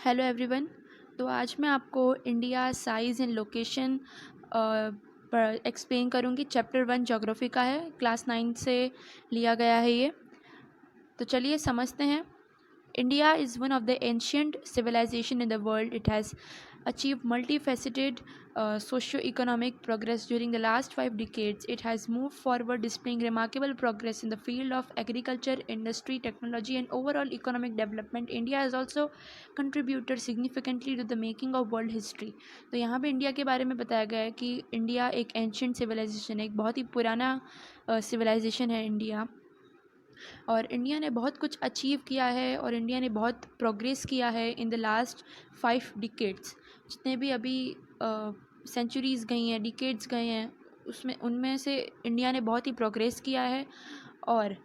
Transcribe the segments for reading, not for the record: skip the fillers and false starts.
Hello everyone. तो आज मैं आपको इंडिया साइज़ एंड लोकेशन पर एक्सप्लेन करूँगी। चैप्टर 1 ज्योग्राफी का है, क्लास 9 से लिया गया है ये। तो चलिए समझते हैं। India is one of the ancient civilization in the world. It has achieved multifaceted socio-economic progress during the last 5 decades. It has moved forward, displaying remarkable progress in the field of agriculture, industry, technology, and overall economic development. India has also contributed significantly to the making of world history. तो यहाँ पे India के बारे में बताया गया है कि इंडिया एक एंशियंट सिविलाइजेशन है, एक बहुत ही पुराना सिविलाइजेशन है इंडिया। और इंडिया ने बहुत कुछ अचीव किया है और इंडिया ने बहुत प्रोग्रेस किया है इन द लास्ट 5 डिकेड्स। जितने भी अभी सेंचुरीज़ गई हैं, डिकेड्स गए हैं, उसमें उनमें से इंडिया ने बहुत ही प्रोग्रेस किया है। और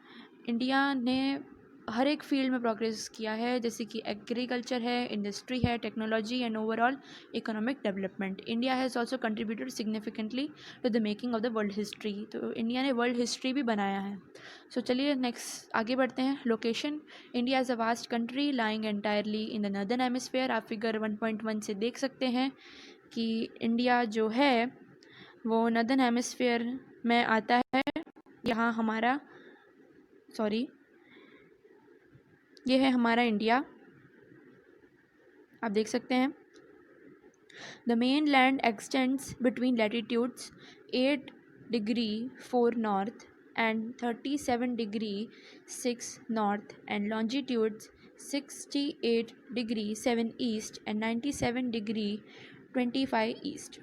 इंडिया ने हर एक फील्ड में प्रोग्रेस किया है, जैसे कि एग्रीकल्चर है, इंडस्ट्री है, technology and overall economic development. India has also contributed significantly to the making of the world history. तो इंडिया ने वर्ल्ड हिस्ट्री भी बनाया है। सो चलिए नेक्स्ट आगे बढ़ते हैं। Location: India is a vast country lying entirely in the northern hemisphere. आप फिगर 1.1 से देख सकते हैं कि इंडिया जो है वो नॉर्दर्न हेमिस्फीयर में आता है। यहाँ हमारा ये है हमारा इंडिया, आप देख सकते हैं। The main land x tends between latitudes 8 degree 4 north and 37 degree 6 north and longitudes 68 degree 7 east and 97 degree 25 east.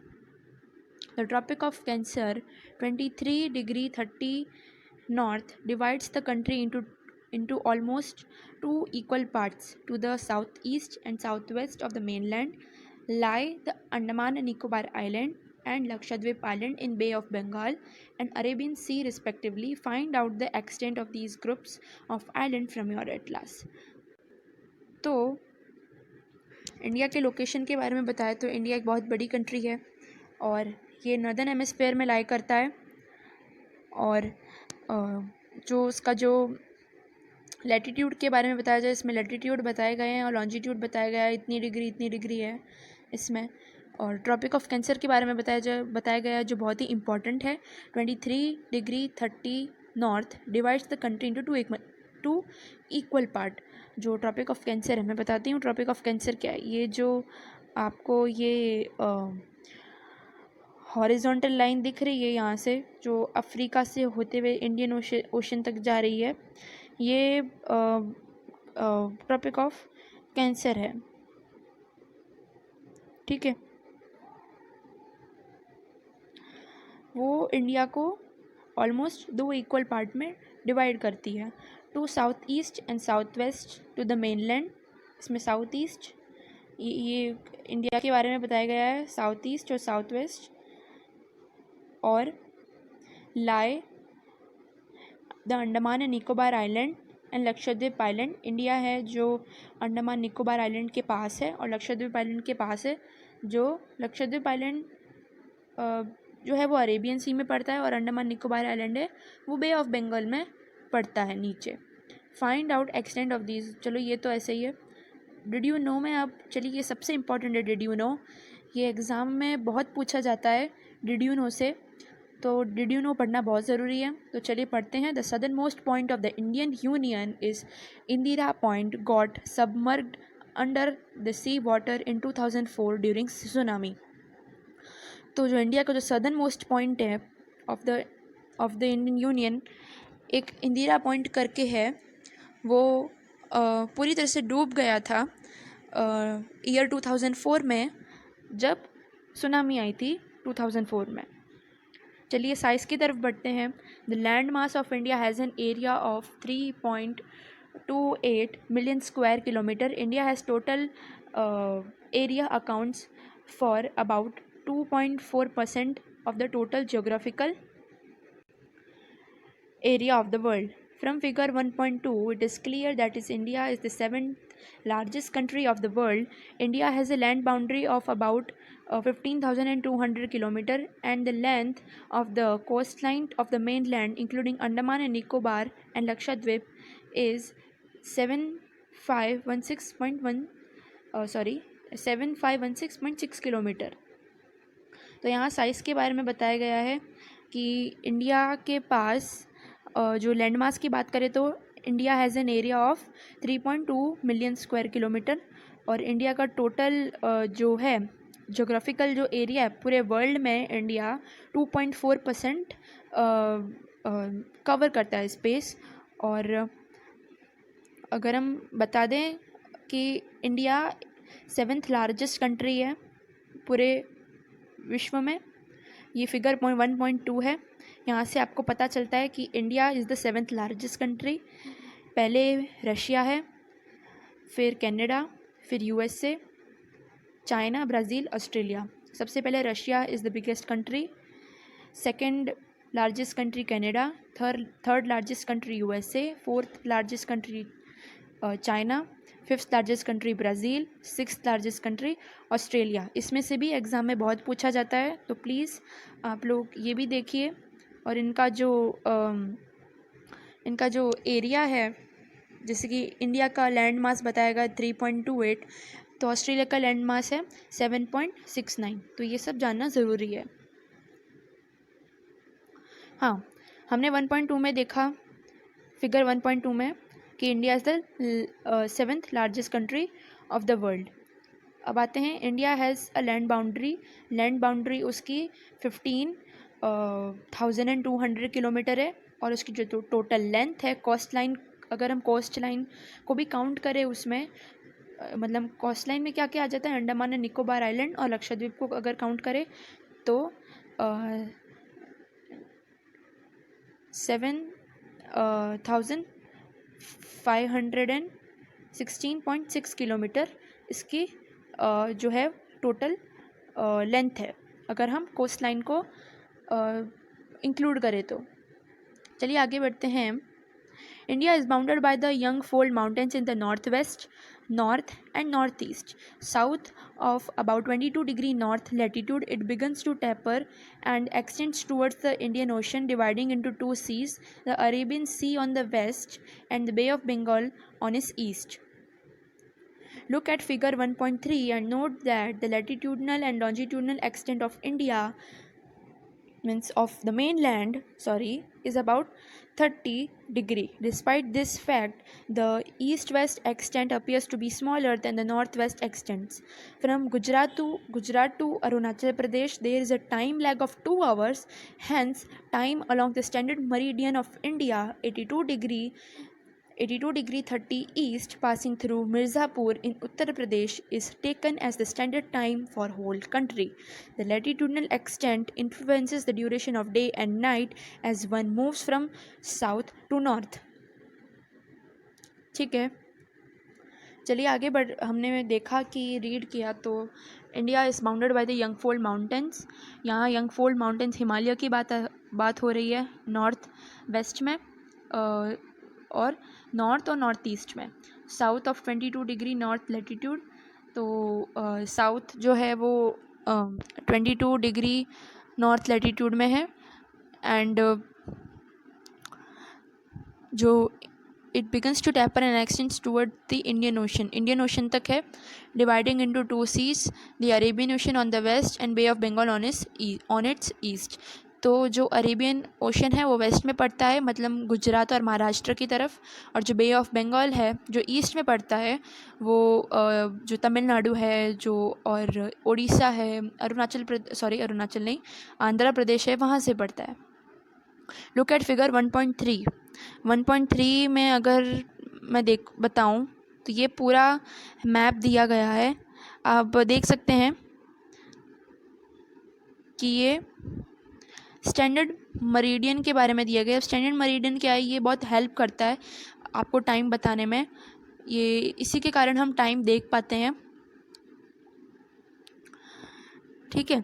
The Tropic of Cancer 23 degree 30 north divides the country into almost two equal parts. To the southeast and southwest of the mainland lie the Andaman and Nicobar Island and Lakshadweep Island in Bay of Bengal and Arabian Sea respectively. Find out the extent of these groups of island from your atlas. तो India के location के बारे में बताया तो India एक बहुत बड़ी कंट्री है और ये नॉर्दर्न हेमिस्फीयर में लाई करता है। और जो उसका जो लैटिट्यूड के बारे में बताया जाए, इसमें लैटिट्यूड बताए गए हैं और लॉन्जिट्यूड बताया गया है, इतनी डिग्री है इसमें। और ट्रॉपिक ऑफ कैंसर के बारे में बताया गया है, जो बहुत ही इंपॉर्टेंट है। 23 degree 30 north divides the country into two equal part. जो ट्रॉपिक ऑफ कैंसर है, मैं बताती हूँ ट्रॉपिक ऑफ कैंसर क्या है। ये जो आपको ये हॉरिजॉन्टल लाइन दिख रही है यहाँ से, जो अफ्रीका से होते हुए इंडियन ओशन तक जा रही है, ये ट्रॉपिक ऑफ कैंसर है, ठीक है। वो इंडिया को ऑलमोस्ट 2 इक्वल पार्ट में डिवाइड करती है। To south east and south west to the mainland. इसमें साउथ ईस्ट ये इंडिया के बारे में बताया गया है, साउथ ईस्ट और साउथ वेस्ट। और lie the Andaman and Nicobar island and Lakshadweep island. India है जो अंडमान निकोबार आइलैंड के पास है और लक्षद्वीप आइलैंड के पास है। जो लक्षद्वीप आइलैंड जो है वो अरेबियन सी में पड़ता है और अंडमान निकोबार आइलैंड है वो बे ऑफ बंगाल में पड़ता है नीचे। Find out extent of these. चलो ये तो ऐसे ही है। डिड यू नो में अब चलिए ये सबसे इम्पॉर्टेंट है, डिड यू नो। ये एग्ज़ाम में बहुत पूछा जाता है डिड यू नो से, तो डिड यू नो पढ़ना बहुत ज़रूरी है। तो चलिए पढ़ते हैं। The southern most point of the Indian union is Indira point got submerged under the sea water in 2004 during tsunami. तो जो इंडिया का जो सदर्न मोस्ट पॉइंट है ऑफ द इंडियन यूनियन, एक इंदिरा पॉइंट करके है, वो पूरी तरह से डूब गया था ईयर 2004 में, जब सुनामी आई थी 2004 में। चलिए साइज़ की तरफ बढ़ते हैं। The land mass of India has an area of 3.28 million square kilometre. India has total area accounts for about 2.4% of the total geographical area of the world. From figure 1.2, it is clear that India is the 7th largest country of the world. India has a land boundary of about 15,200 km and the length of the coastline of the mainland, including Andaman and Nicobar and Lakshadweep, is 7516.1 sorry 7516.6 kilometre. तो यहाँ size के बारे में बताया गया है कि India के पास जो लैंड मास की बात करें तो India has an area of 3.2 million square kilometre, और इंडिया का टोटल जो है जोग्राफिकल जो एरिया है पूरे वर्ल्ड में इंडिया 2.4% कवर करता है स्पेस। और अगर हम बता दें कि इंडिया 7th लार्जेस्ट कंट्री है पूरे विश्व में, ये फिगर 1.2 है। यहाँ से आपको पता चलता है कि India is the 7th largest country. पहले रशिया है, फिर कनाडा, फिर यूएसए, चाइना, ब्राज़ील, ऑस्ट्रेलिया। सबसे पहले Russia is the biggest country, second largest country Canada, third largest country USA, fourth largest country China, fifth largest country Brazil, sixth largest country Australia. इसमें से भी exam में बहुत पूछा जाता है, तो प्लीज़ आप लोग ये भी देखिए। और इनका जो एरिया है, जैसे कि इंडिया का लैंड मास बताएगा 3.28, तो ऑस्ट्रेलिया का लैंड मास है 7.69। तो ये सब जानना ज़रूरी है। हाँ, हमने 1.2 में देखा, फिगर 1.2 में, कि India is the 7th largest country of the world. अब आते हैं, India has a land boundary उसकी 15,200 किलोमीटर है, और उसकी जो टोटल लेंथ है, कोस्ट लाइन, अगर हम कोस्ट लाइन को भी काउंट करें उसमें, मतलब कोस्ट लाइन में क्या क्या आ जाता है, अंडमान एंड निकोबार आइलैंड और लक्षद्वीप को अगर काउंट करें तो 7,516.6 किलोमीटर इसकी जो है टोटल लेंथ है, अगर हम कोस्ट लाइन को इंक्लूड करें तो। चलिए आगे बढ़ते हैं। India is bounded by the Yangfold Mountains in the northwest, north and northeast. South of about 22° north latitude, it begins to taper and extends towards the Indian Ocean, dividing into two seas, the Arabian Sea on the west and the Bay of Bengal on its east. Look at figure 1.3 and note that the latitudinal and longitudinal extent of India, means of the mainland, is about 30°. Despite this fact, the east-west extent appears to be smaller than the northwest extents. From Gujarat to Arunachal Pradesh, there is a time lag of 2 hours. Hence, time along the standard meridian of India, 82° 30 east, passing through Mirzapur in Uttar Pradesh, is taken as the standard time for whole country. The latitudinal extent influences the duration of day and night as one moves from south to north. ठीक है, चलिए आगे हमने देखा कि read किया तो India is bounded by the young fold mountains. यहाँ यंगफोल्ड माउंटेन्स हिमालय की बात हो रही है नॉर्थ वेस्ट में, और नॉर्थ और नॉर्थ ईस्ट में। साउथ ऑफ 22° नॉर्थ लेटीट्यूड, तो साउथ जो है वो 22° नॉर्थ लेटीट्यूड में है, एंड जो it begins to taper and extends toward the Indian Ocean तक है, dividing into two seas, the Arabian Ocean on the west and bay of Bengal on its east. तो जो अरेबियन ओशन है वो waste में पड़ता है, मतलब गुजरात और महाराष्ट्र की तरफ, और जो बे ऑफ बंगाल है जो ईस्ट में पड़ता है वो जो तमिलनाडु है जो और उड़ीसा है, अरुणाचल नहीं, आंध्र प्रदेश है, वहाँ से पड़ता है। लुक एट फिगर 1.3 में अगर मैं बताऊँ तो ये पूरा मैप दिया गया है, आप देख सकते हैं कि ये स्टैंडर्ड मरीडियन के बारे में दिया गया है। स्टैंडर्ड मरीडियन क्या है, ये बहुत हेल्प करता है आपको टाइम बताने में, ये इसी के कारण हम टाइम देख पाते हैं। ठीक है,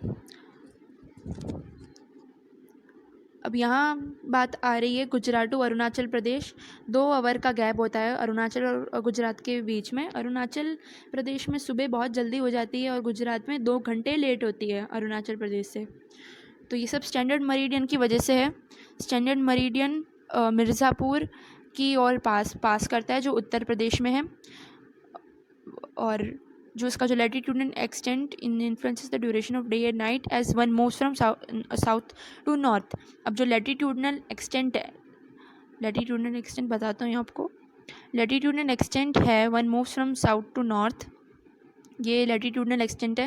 अब यहाँ बात आ रही है गुजरात टू अरुणाचल प्रदेश। 2 आवर का गैप होता है अरुणाचल और गुजरात के बीच में। अरुणाचल प्रदेश में सुबह बहुत जल्दी हो जाती है और गुजरात में 2 घंटे लेट होती है अरुणाचल प्रदेश से। तो ये सब स्टैंडर्ड मरीडियन की वजह से है। स्टैंडर्ड मरीडियन मिर्ज़ापुर की ओर पास करता है जो उत्तर प्रदेश में है, और जो इसका जो latitudinal extent in influences the duration of day and night as one moves from south to north. अब जो लैटिट्यूडनल एक्सटेंट है, लैटिट्यूडनल एक्सटेंट बताता हूँ आपको। लैटिट्यूडनल एक्सटेंट है one moves from south to north, ये लैटिट्यूडनल एक्सटेंट है।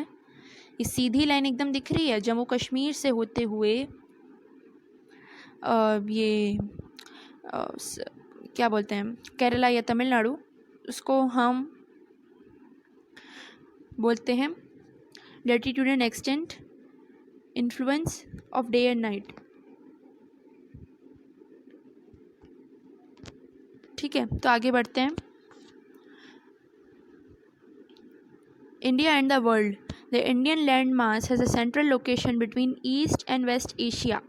ये सीधी लाइन एकदम दिख रही है जम्मू कश्मीर से होते हुए ये क्या बोलते हैं, केरला या तमिलनाडु, उसको हम बोलते हैं latitudinal extent influence of day and night. ठीक है, तो आगे बढ़ते हैं। India and the world. The Indian landmass has a central location between east and west Asia.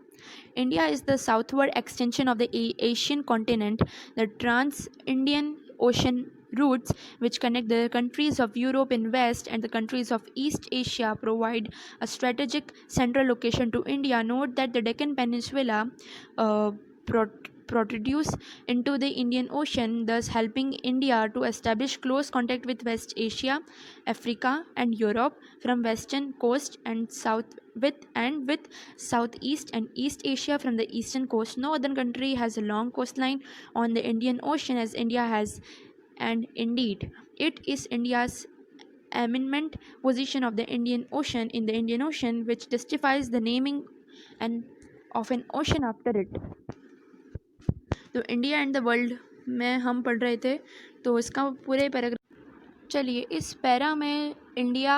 India is the southward extension of the Asian continent. The Trans-Indian Ocean routes, which connect the countries of Europe in west and the countries of East Asia, provide a strategic central location to India. Note that the Deccan Peninsula protrudes into the Indian Ocean, thus helping India to establish close contact with West Asia, Africa, and Europe from western coast and with Southeast and East Asia from the eastern coast. No other country has a long coastline on the Indian Ocean as India has, and indeed, it is India's eminent position of the Indian Ocean in the Indian Ocean which justifies the naming and of an ocean after it. तो India and the world में हम पढ़ रहे थे, तो इसका पूरे paragraph, चलिए इस पैरा में इंडिया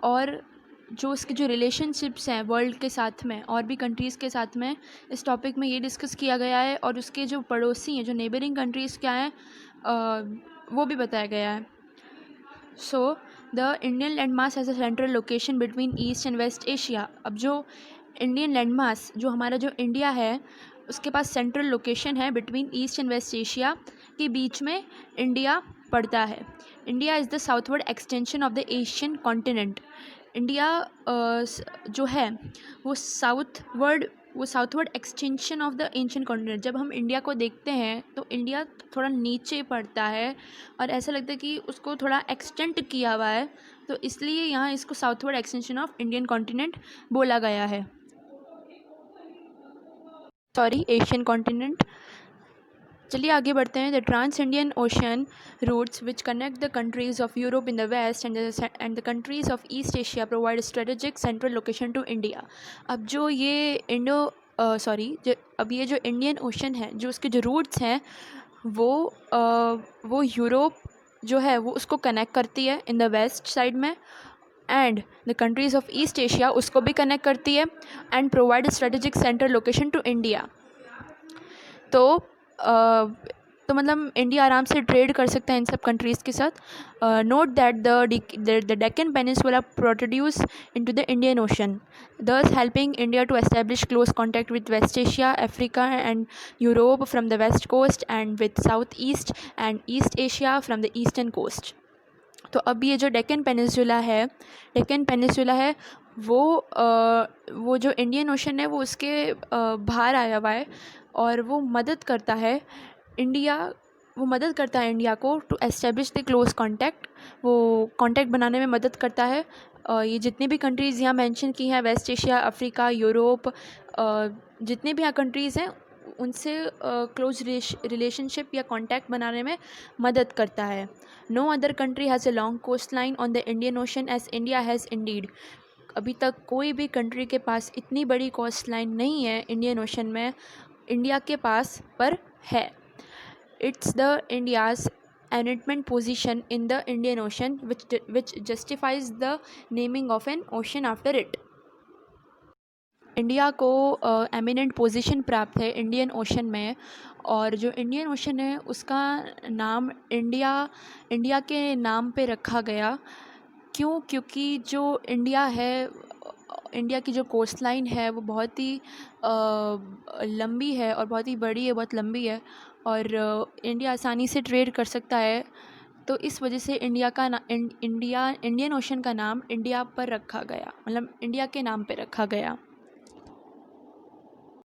और जो इसके जो रिलेशनशिप्स हैं वर्ल्ड के साथ में और भी कंट्रीज़ के साथ में, इस टॉपिक में ये डिस्कस किया गया है, और उसके जो पड़ोसी हैं, जो नेबरिंग कंट्रीज़ क्या हैं, वो भी बताया गया है। So the Indian landmass has a central location between east and west Asia. अब जो इंडियन लैंड मास, जो हमारा जो इंडिया है, उसके पास सेंट्रल लोकेशन है between east and west Asia, के बीच में इंडिया पड़ता है। India is the southward extension of the Asian continent. India जो है वो southward extension of the Asian continent. जब हम इंडिया को देखते हैं तो इंडिया थोड़ा नीचे पड़ता है और ऐसा लगता है कि उसको थोड़ा एक्सटेंड किया हुआ है, तो इसलिए यहाँ इसको southward extension of Indian continent बोला गया है, सॉरी एशियन कॉन्टिनेंट। चलिए आगे बढ़ते हैं। The trans Indian Ocean routes which connect the countries of Europe in the west and the countries of east Asia provide strategic central location to India. अब जो ये अब ये जो इंडियन ओशन है, जो उसके जो रूट्स हैं वो यूरोप जो है वो उसको कनेक्ट करती है इन द वेस्ट साइड में, and the countries of east Asia उसको भी कनेक्ट करती है, and provide strategic central location to India. तो मतलब इंडिया आराम से ट्रेड कर सकता है इन सब कंट्रीज़ के साथ। Note that the Deccan peninsula protrudes into the Indian ocean, thus helping India to establish close contact with West Asia, Africa and Europe from the west coast and with Southeast and East Asia from the eastern coast. तो अब ये जो Deccan peninsula है वो जो Indian ocean है वो उसके बाहर आया हुआ है, और वो मदद करता है इंडिया को to establish the close contact, वो कॉन्टैक्ट बनाने में मदद करता है। ये जितनी भी कंट्रीज़ यहाँ मेंशन की हैं, वेस्ट एशिया, अफ्रीका, यूरोप, जितने भी यहाँ कंट्रीज़ हैं उनसे क्लोज रिलेशनशिप या कॉन्टैक्ट बनाने में मदद करता है। No other country has a long coastline on the Indian Ocean as India has indeed. अभी तक कोई भी कंट्री के पास इतनी बड़ी कोस्ट लाइन नहीं है इंडियन ओशन में, इंडिया के पास पर है। It's the India's eminent position in the Indian Ocean which justifies the naming of an ocean after it. India को एमिनेंट पोजीशन प्राप्त है इंडियन ओशन में, और जो इंडियन ओशन है उसका नाम इंडिया के नाम पे रखा गया। क्यों? क्योंकि जो इंडिया की जो कोस्ट लाइन है वो बहुत ही लंबी है और बहुत ही बड़ी है, बहुत लंबी है, और इंडिया आसानी से ट्रेड कर सकता है, तो इस वजह से इंडियन ओशन का नाम इंडिया पर रखा गया, मतलब इंडिया के नाम पे रखा गया।